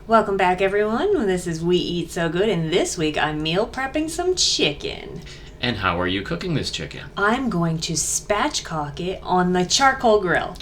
Welcome back, everyone. This is We Eat So Good, and this week I'm meal prepping some chicken. And how are you cooking this chicken? I'm going to spatchcock it on the charcoal grill.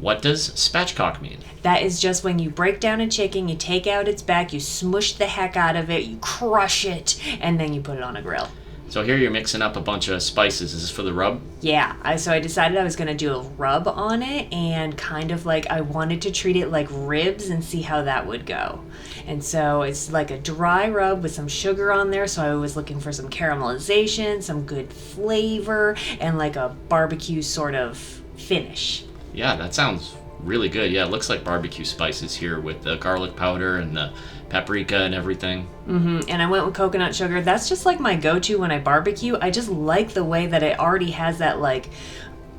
What does spatchcock mean? That is just when you break down a chicken, you take out its back, you smush the heck out of it, you crush it, and then you put it on a grill. So here you're mixing up a bunch of spices. Is this for the rub? Yeah, so I decided I was going to do a rub on it, and kind of like I wanted to treat it like ribs and see how that would go. And so it's like a dry rub with some sugar on there, so I was looking for some caramelization, some good flavor, and like a barbecue sort of finish. Yeah, that sounds really good. Yeah, it looks like barbecue spices here with the garlic powder and the paprika and everything. And I went with coconut sugar. That's just like my go-to when I barbecue. I just like the way that it already has that, like,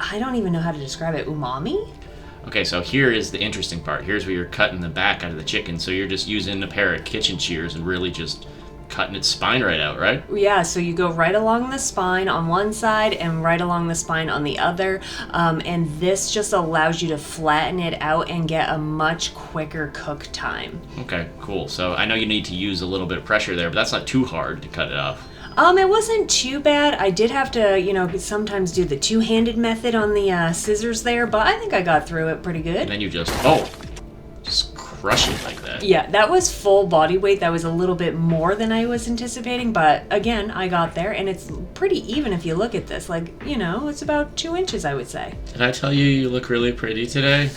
I don't even know how to describe it, umami? Okay, so here is the interesting part. Here's where you're cutting the back out of the chicken. So you're just using a pair of kitchen shears and really just cutting its spine right out, right? Yeah, so you go right along the spine on one side and right along the spine on the other. And this just allows you to flatten it out and get a much quicker cook time. Okay, cool. So I know you need to use a little bit of pressure there, but that's not too hard to cut it off. It wasn't too bad. I did have to, sometimes do the two-handed method on the scissors there, but I think I got through it pretty good. And then you just crush it like that. Yeah, that was full body weight. That was a little bit more than I was anticipating, but again, I got there, and it's pretty even if you look at this. It's about 2 inches, I would say. Did I tell you you look really pretty today?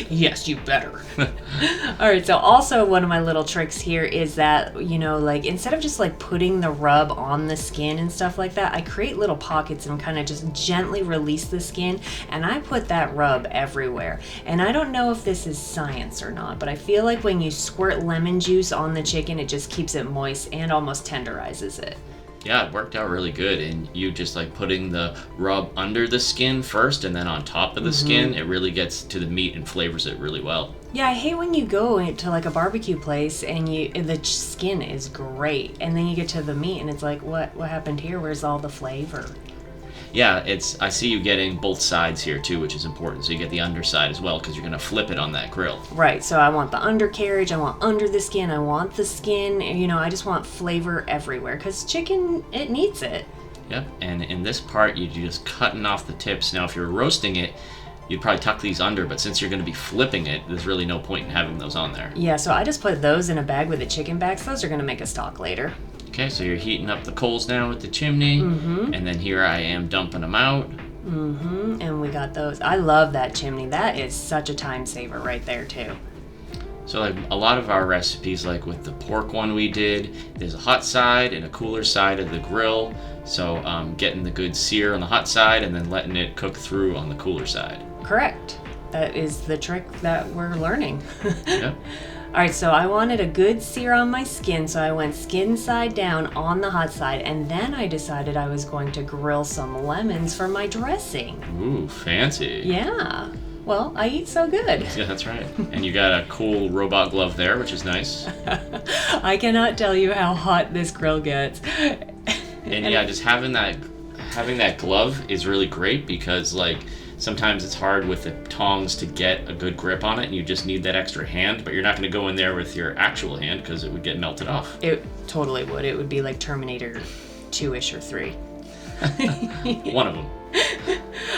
Yes, you better. All right, so also one of my little tricks here is that, instead of just putting the rub on the skin and stuff like that, I create little pockets and kind of just gently release the skin, and I put that rub everywhere. And I don't know if this is science or not, but I feel like when you squirt lemon juice on the chicken, it just keeps it moist and almost tenderizes it. Yeah, it worked out really good. And you just putting the rub under the skin first and then on top of the skin, it really gets to the meat and flavors it really well. Yeah, I hate when you go to a barbecue place and the skin is great, and then you get to the meat and it's like, what happened here? Where's all the flavor? Yeah, I see you getting both sides here too, which is important. So you get the underside as well because you're going to flip it on that grill. Right, so I want the undercarriage, I want under the skin, I want the skin, I just want flavor everywhere because chicken, it needs it. Yep, and in this part, you're just cutting off the tips. Now, if you're roasting it, you'd probably tuck these under, but since you're going to be flipping it, there's really no point in having those on there. Yeah, so I just put those in a bag with the chicken backs. Those are going to make a stock later. Okay, so you're heating up the coals now with the chimney, and then here I am dumping them out. And we got those. I love that chimney. That is such a time saver right there, too. So a lot of our recipes, like with the pork one we did, there's a hot side and a cooler side of the grill. So getting the good sear on the hot side and then letting it cook through on the cooler side. Correct. That is the trick that we're learning. Yep. All right, so I wanted a good sear on my skin, so I went skin side down on the hot side, and then I decided I was going to grill some lemons for my dressing. Ooh, fancy. Yeah. Well, I eat so good. Yeah, that's right. And you got a cool robot glove there, which is nice. I cannot tell you how hot this grill gets. And yeah, just having that glove is really great because sometimes it's hard with the tongs to get a good grip on it, and you just need that extra hand, but you're not going to go in there with your actual hand because it would get melted off. It totally would. It would be like Terminator 2-ish or 3. One of them.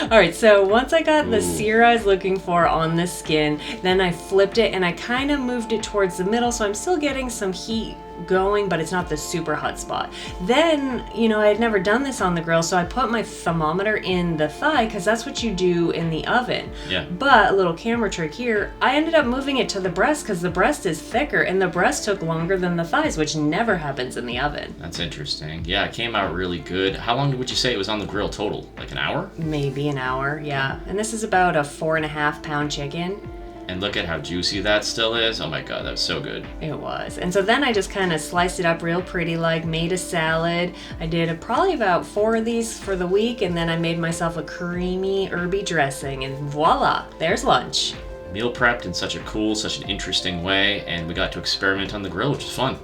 All right, so once I got the sear I was looking for on the skin, then I flipped it and I kind of moved it towards the middle, so I'm still getting some heat going, but it's not the super hot spot. Then, I had never done this on the grill, so I put my thermometer in the thigh because that's what you do in the oven. Yeah. But a little camera trick here, I ended up moving it to the breast because the breast is thicker and the breast took longer than the thighs, which never happens in the oven. That's interesting. Yeah, it came out really good. How long would you say it was on the grill total? Like an hour? Maybe an hour, yeah. And this is about a 4.5-pound chicken. And look at how juicy that still is. Oh my god, that was so good. It was. And so then I just kind of sliced it up real pretty, made a salad. I did probably about 4 of these for the week, and then I made myself a creamy herby dressing, and voila, there's lunch. Meal prepped in such an interesting way, and we got to experiment on the grill, which was fun.